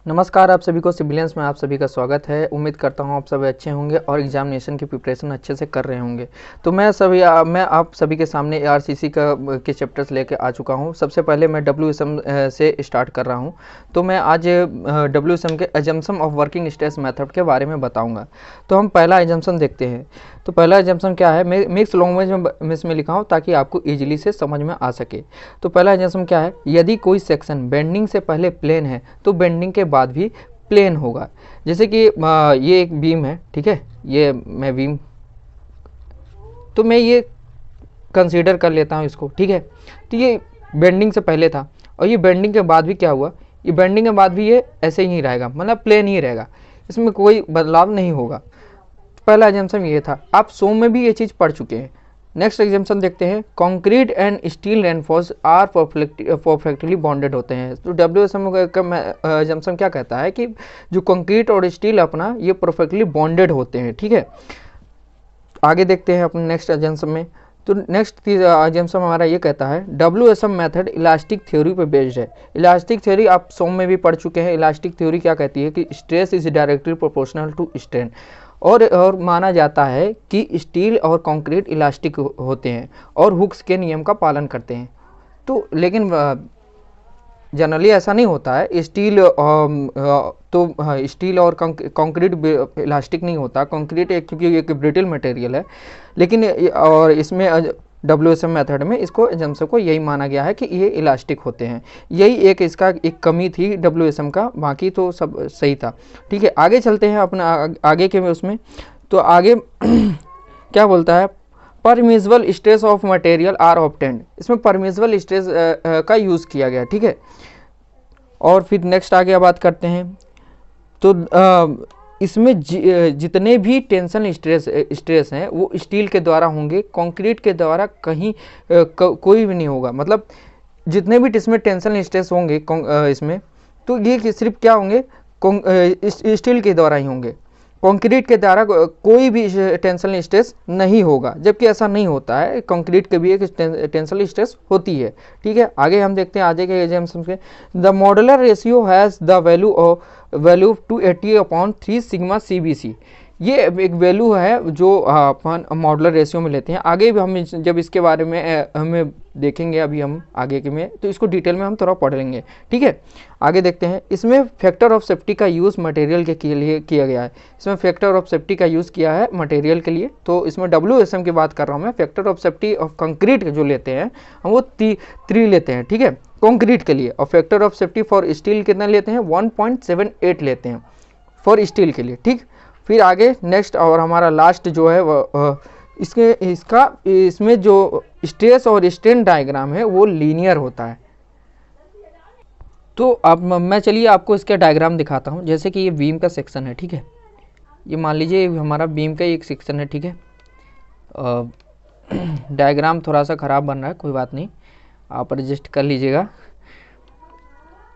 नमस्कार, आप सभी को सिविलियंस में आप सभी का स्वागत है। उम्मीद करता हूं आप सभी अच्छे होंगे और एग्जामिनेशन की प्रिपरेशन अच्छे से कर रहे होंगे। तो मैं आप सभी के सामने एआरसीसी के चैप्टर्स लेके आ चुका हूं। सबसे पहले मैं डब्ल्यूएसएम से स्टार्ट कर रहा हूं। तो मैं आज डब्ल्यूएसएम के assumption of working stress method के बारे में बताऊँगा। तो हम पहला एजम्पशन देखते हैं। तो पहला एजम्पशन क्या है, मैं मिक्स लैंग्वेज में इसमें लिखा हूँ ताकि आपको ईजिली से समझ में आ सके। तो पहला एजम्पशन क्या है, यदि कोई सेक्शन बेंडिंग से पहले प्लेन है तो बेंडिंग के बाद भी प्लेन होगा। जैसे कि ये एक बीम है, ठीक है, ये मैं बीम, तो मैं ये कंसीडर कर लेता हूँ इसको, ठीक है। तो ये बेंडिंग से पहले था और ये बेंडिंग के बाद भी क्या हुआ, ये बेंडिंग के बाद भी ये ऐसे ही रहेगा, मतलब प्लेन ही रहेगा, इसमें कोई बदलाव नहीं होगा। पहला एग्जाम्पशन ये था, आप सोम में भी ये चीज़ पढ़ चुके हैं। नेक्स्ट एग्जाम्पशन देखते हैं, concrete and steel reinforce are perfectly bonded होते हैं। तो डब्ल्यूएसएम का एग्जाम्पशन क्या कहता है कि जो कंक्रीट और स्टील अपना ये परफेक्टली बॉन्डेड होते हैं, ठीक है। आगे देखते हैं अपने नेक्स्ट एग्जाम्पशन में। तो नेक्स्ट एग्जाम्पशन हमारा ये कहता है, डब्ल्यूएसएम मेथड इलास्टिक थ्योरी पे बेस्ड है। इलास्टिक थ्योरी आप सोम में भी पढ़ चुके हैं। इलास्टिक थ्योरी क्या कहती है कि stress is directly proportional to strain, और माना जाता है कि स्टील और कंक्रीट इलास्टिक होते हैं और हुक्स के नियम का पालन करते हैं। तो लेकिन जनरली ऐसा नहीं होता है। स्टील स्टील और कंक्रीट इलास्टिक नहीं होता। कंक्रीट क्योंकि एक ब्रिटल मटेरियल है, लेकिन और इसमें डब्ल्यूएसएम मेथड में इसको एजम्पशन को यही माना गया है कि ये इलास्टिक होते हैं। यही एक इसका एक कमी थी डब्ल्यूएसएम का, बाकी तो सब सही था, ठीक है। आगे चलते हैं अपना आगे के उसमें। तो आगे क्या बोलता है, permissible stress of material are obtained. इसमें परमिसिबल स्ट्रेस का यूज़ किया गया, ठीक है। और फिर नेक्स्ट आगे बात करते हैं। तो इसमें जितने भी टेंशन स्ट्रेस हैं वो स्टील के द्वारा होंगे, कंक्रीट के द्वारा कहीं कोई भी नहीं होगा। मतलब जितने भी इसमें टेंशन स्ट्रेस होंगे इसमें, तो ये सिर्फ क्या होंगे, स्टील के द्वारा ही होंगे। कंक्रीट के द्वारा कोई भी टेंशन स्ट्रेस नहीं होगा, जबकि ऐसा नहीं होता है। कंक्रीट के भी एक टेंशन स्ट्रेस होती है, ठीक है। आगे हम देखते हैं आगे के एग्जाम्पल के। The modular ratio has the value 280/3 sigma CBC। ये एक वैल्यू है जो अपन मॉडुलर रेशियो में लेते हैं। आगे भी हम जब इसके बारे में हमें देखेंगे, अभी हम आगे के में तो इसको डिटेल में हम थोड़ा पढ़ लेंगे, ठीक है। आगे देखते हैं, इसमें फैक्टर ऑफ सेफ्टी का यूज़ मटेरियल के लिए किया गया है। इसमें फैक्टर ऑफ सेफ्टी का यूज़ किया है मटेरियल के लिए। तो इसमें डब्ल्यूएसएम की बात कर रहा हूँ मैं। Factor of safety of concrete जो लेते हैं हम वो 3 लेते हैं, ठीक है, कंक्रीट के लिए। और factor of safety for steel कितना लेते हैं, 1.78 लेते हैं फॉर स्टील के लिए, ठीक। फिर आगे नेक्स्ट और हमारा लास्ट जो है वो इसमें जो स्ट्रेस और स्ट्रेन डायग्राम है वो लीनियर होता है। तो अब मैं चलिए आपको इसका डायग्राम दिखाता हूँ। जैसे कि ये बीम का सेक्शन है, ठीक है। ये मान लीजिए हमारा बीम का एक सेक्शन है, ठीक है। डायग्राम थोड़ा सा ख़राब बन रहा है, कोई बात नहीं, आप एडजस्ट कर लीजिएगा।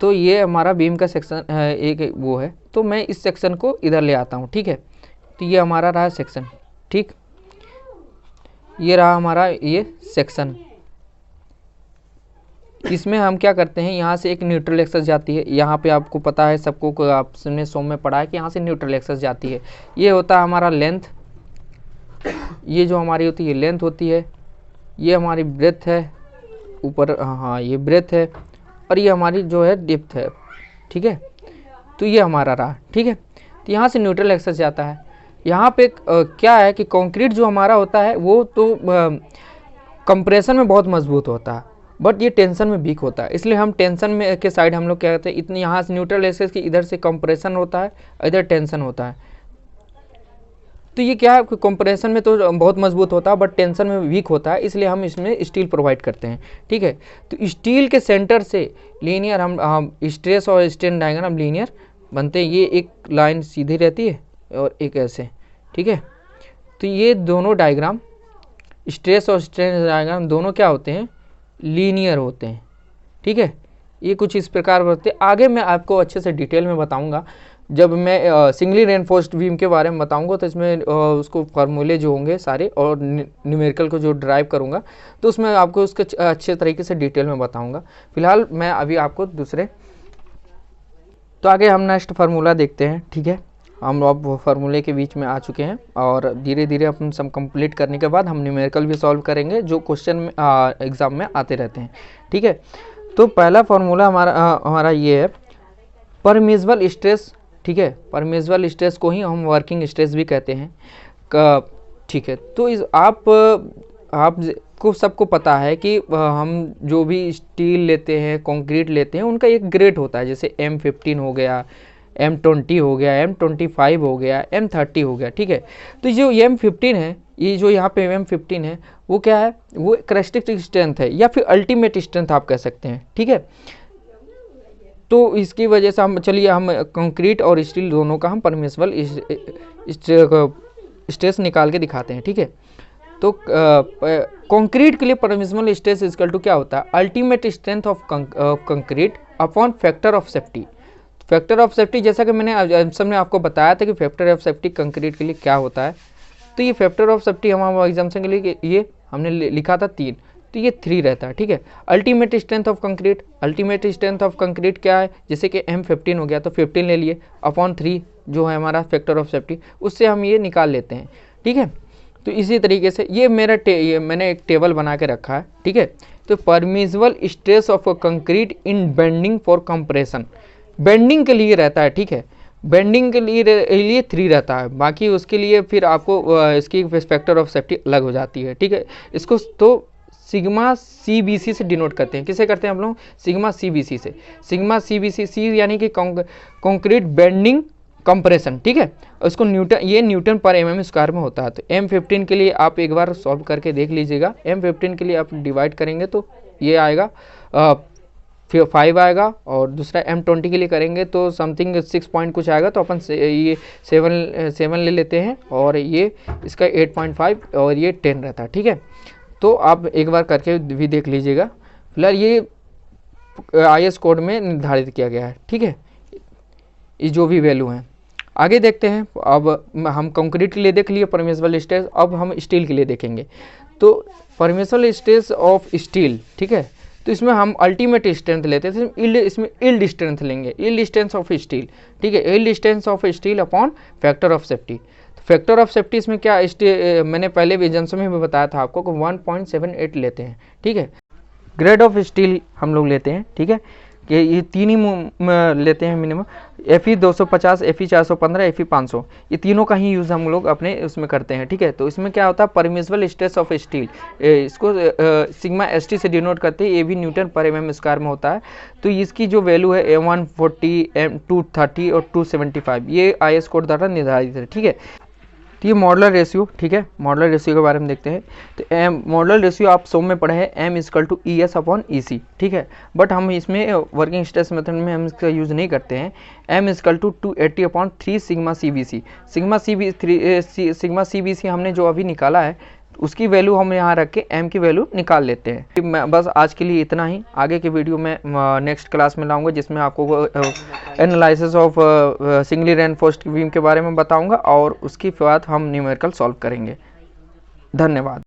तो ये हमारा बीम का सेक्शन एक वो है। तो मैं इस सेक्शन को इधर ले आता हूँ, ठीक है। तो ये हमारा रहा सेक्शन, ठीक। ये रहा हमारा ये सेक्शन। इसमें हम क्या करते हैं, यहाँ से एक न्यूट्रल एक्सेस जाती है। यहाँ पे आपको पता है, सबको आपने सोम में पढ़ा है कि यहाँ से न्यूट्रल एक्सेस जाती है। ये होता है हमारा लेंथ, ये जो हमारी होती है लेंथ होती है। ये हमारी ब्रेथ है ऊपर, हाँ ये ब्रेथ है। और ये हमारी जो है डेप्थ है, ठीक है। तो ये हमारा रहा, ठीक है। तो यहाँ से न्यूट्रल एक्सेस जाता है। यहाँ पे क्या है कि कंक्रीट जो हमारा होता है वो तो कंप्रेशन में बहुत मजबूत होता है, बट ये टेंशन में वीक होता है। इसलिए हम टेंशन में के साइड हम लोग क्या कहते हैं, इतने यहाँ से न्यूट्रल एक्सेस की इधर से कंप्रेशन होता है, इधर टेंशन होता है। तो ये क्या है, कंप्रेशन में तो बहुत मजबूत होता है बट टेंशन में वीक होता है, इसलिए हम इसमें स्टील प्रोवाइड करते हैं, ठीक है। तो स्टील के सेंटर से लीनियर हम स्ट्रेस और स्ट्रेन डायग्राम लीनियर बनते हैं। ये एक लाइन सीधी रहती है और एक ऐसे, ठीक है। तो ये दोनों डायग्राम, स्ट्रेस और स्ट्रेन डायग्राम दोनों क्या होते हैं, लीनियर होते हैं, ठीक है। ये कुछ इस प्रकार होते हैं। आगे मैं आपको अच्छे से डिटेल में बताऊंगा जब मैं सिंगली रेनफोर्स्ड बीम के बारे में बताऊंगा। तो इसमें उसको फार्मूले जो होंगे सारे और न्यूमेरिकल को जो ड्राइव करूंगा, तो उसमें आपको उसके अच्छे तरीके से डिटेल में बताऊंगा। फिलहाल मैं अभी आपको दूसरे तो आगे हम नेक्स्ट फार्मूला देखते हैं, ठीक है। हम अब वो फार्मूले के बीच में आ चुके हैं और धीरे धीरे अपन सब कंप्लीट करने के बाद हम न्यूमेरिकल भी सॉल्व करेंगे जो क्वेश्चन में एग्ज़ाम में आते रहते हैं, ठीक है। तो पहला फार्मूला हमारा ये है परमिसिबल स्ट्रेस, ठीक है। परमिसिबल स्ट्रेस को ही हम वर्किंग स्ट्रेस भी कहते हैं, ठीक है। तो इस आप को सबको पता है कि हम जो भी स्टील लेते हैं, कंक्रीट लेते हैं, उनका एक ग्रेड होता है, जैसे M15 हो गया, M20 हो गया, M25 हो गया, M30 हो गया, ठीक है। तो जो M15 है, ये जो यहाँ पे M15 है वो क्या है, वो कैरेक्टरिस्टिक स्ट्रेंथ है या फिर अल्टीमेट स्ट्रेंथ आप कह सकते हैं, ठीक है। तो इसकी वजह से हम चलिए हम कंक्रीट और स्टील दोनों का हम परमिसिबल स्ट्रेस निकाल के दिखाते हैं, ठीक है। तो कंक्रीट के लिए परमिसिबल स्ट्रेस इक्वल टू क्या होता है, ultimate strength of concrete upon factor of safety. Factor of safety जैसा कि मैंने सबने आपको बताया था कि फैक्टर ऑफ सेफ्टी कंक्रीट के लिए क्या होता है। तो ये फैक्टर ऑफ सेफ्टी हमारे एग्जाम्पल के लिए ये हमने लिखा था 3, तो ये 3 रहता है, ठीक है। Ultimate strength of concrete, ultimate strength of concrete क्या है, जैसे कि M15 हो गया तो 15 ले लिए अपॉन 3 जो है हमारा फैक्टर ऑफ सेफ्टी, उससे हम ये निकाल लेते हैं, ठीक है। तो इसी तरीके से ये मैंने एक टेबल बना के रखा है, ठीक है। तो permissible stress of concrete in bending for compression, bending के लिए रहता है, ठीक है। बेंडिंग के लिए 3 रहता है, बाकी उसके लिए फिर आपको इसकी फैक्टर ऑफ सेफ्टी अलग हो जाती है, ठीक है। इसको तो सिग्मा CBC से डिनोट करते हैं, किसे करते हैं हम लोग, सिग्मा CBC से। सिग्मा CBC सी यानी कि कंक्रीट बेंडिंग कंप्रेशन, ठीक है। उसको न्यूटन पर mm² में होता है। तो M15 के लिए आप एक बार सॉल्व करके देख लीजिएगा। M15 के लिए आप डिवाइड करेंगे तो ये आएगा 5 आएगा, और दूसरा M20 के लिए करेंगे तो समथिंग 6 पॉइंट कुछ आएगा, तो अपन ये 7 ले लेते हैं, और ये इसका 8.5 और ये 10 रहता है, ठीक है। तो आप एक बार करके भी देख लीजिएगा। फिलहाल ये IS कोड में निर्धारित किया गया है, ठीक है, ये जो भी वैल्यू हैं। आगे देखते हैं, अब हम कंक्रीट के लिए देख लिए परमिसिबल स्ट्रेस, अब हम स्टील के लिए देखेंगे। तो परमिसिबल स्ट्रेस ऑफ स्टील, ठीक है, तो इसमें हम अल्टीमेट स्ट्रेंथ लेते हैं, इसमें यील्ड स्ट्रेंथ लेंगे, यील्ड स्ट्रेंथ ऑफ स्टील, ठीक है, yield strength of steel upon factor of safety. Factor of safety इसमें क्या, मैंने पहले भी एजेंसी में भी बताया था आपको कि 1.78 लेते हैं, ठीक है। ग्रेड ऑफ स्टील हम लोग लेते हैं, ठीक है, कि ये 3 ही लेते हैं मिनिमम, Fe 250, Fe 415, Fe 500, ये तीनों का ही यूज़ हम लोग अपने उसमें करते हैं, ठीक है। तो इसमें क्या होता है, परमिसिबल स्ट्रेस ऑफ स्टील, इसको सिग्मा ST से डिनोट करते हैं, ये भी न्यूटन पर mm² में होता है। तो इसकी जो वैल्यू है 140, 230 और 275, ये IS कोड द्वारा निर्धारित है, ठीक है। तो ये मॉडुलर रेशियो, ठीक है, मॉडुलर रेशियो के बारे में देखते हैं। तो मॉडुलर रेशियो आप सब में पढ़े हैं, M=ES/EC, ठीक है। बट हम इसमें वर्किंग स्ट्रेस मेथड में हम इसका यूज़ नहीं करते हैं। M=280/3 sigma CBC। Sigma CBC हमने जो अभी निकाला है उसकी वैल्यू हम यहाँ रख के M की वैल्यू निकाल लेते हैं। मैं बस आज के लिए इतना ही, आगे के वीडियो में नेक्स्ट क्लास में लाऊंगा जिसमें आपको analysis of singly reinforced beam के बारे में बताऊंगा, और उसके बाद हम न्यूमेरिकल सॉल्व करेंगे। धन्यवाद।